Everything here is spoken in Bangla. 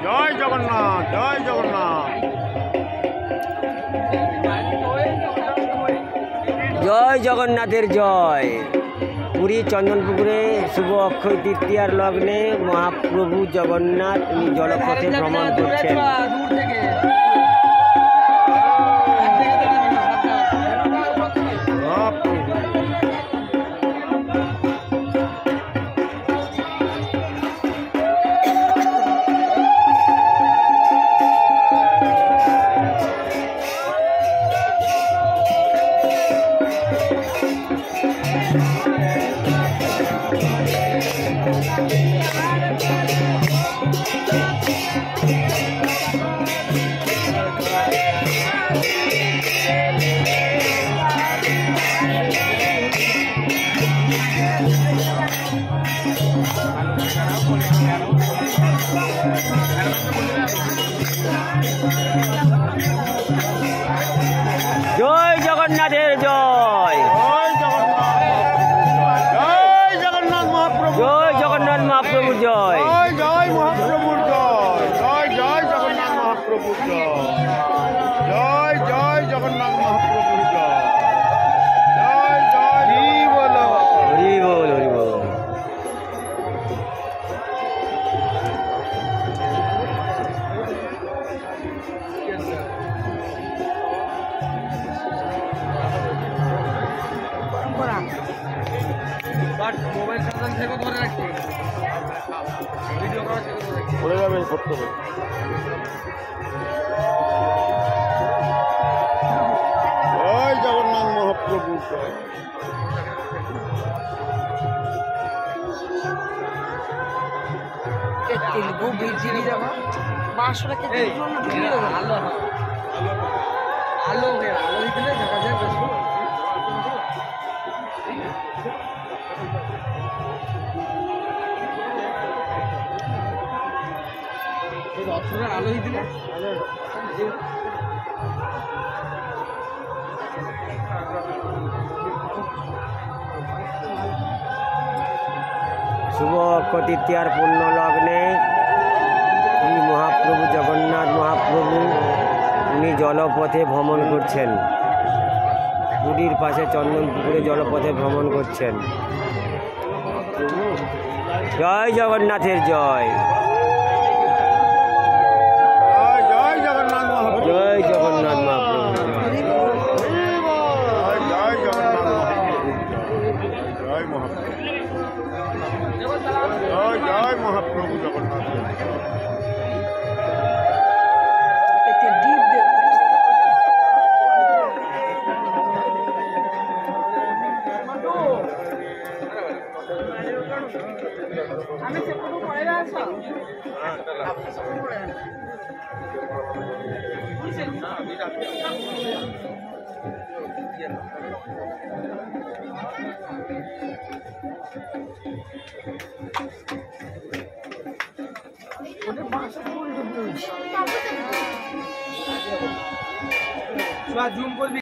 জয় জগন্নাথ, জয় জগন্নাথ, জয় জগন্নাথের জয়। পুরী চন্দনপুকুরে শুভ অক্ষয় তৃতীয়ার লগ্নে মহাপ্রভু জগন্নাথ তিনি জলপথে ভ্রমণ করছেন। জয় জগন্নাথের জয়, জয় জগন্নাথ মহাপ্রভু, জয় জগন্নাথ মহাপ্রভুর জয়, জয় জয় মহাপ্রভুর জয়, জয় জয় জগন্নাথ মহাপ্রভুর জয়, জয় জয় জগন্নাথ মহাপ্রভুর জয়, জয় জয় হরি বল, হরি বল, হরি বল। মোবাইল সাবধান থেকে ধরে রাখছি, ভিডিও করা থেকে ধরে রাখছি। পড়ে যাবে করতে হবে। জয় জগন্নাথ মহাপ্রভুর জয়, তেলুগু বিজিবি দেখো 500 টাকা আলো আলো আলো দিলে দেখা যায় বেশ। এই রথের আলো দিলে শুভ অক্ষয় তৃতীয়ার পূর্ণ লগ্নে শ্রী মহাপ্রভু জগন্নাথ মহাপ্রভু উনি জলপথে ভ্রমণ করছেন। পুরীর পাশে চন্দনপুকুরে জলপথে ভ্রমণ করছেন। জয় জগন্নাথের জয়, জয় জয় জগন্নাথ মহাপ্রভু, জয় জগন্নাথ মহাপ্রভু জয়। জয় জয় জগন্নাথ মহাপ্রভু, জয় মহাপ্রভু, জয় জয় মহাপ্রভু জগন্নাথ। আমি সেপটু পড়ে আছো জুম করবি।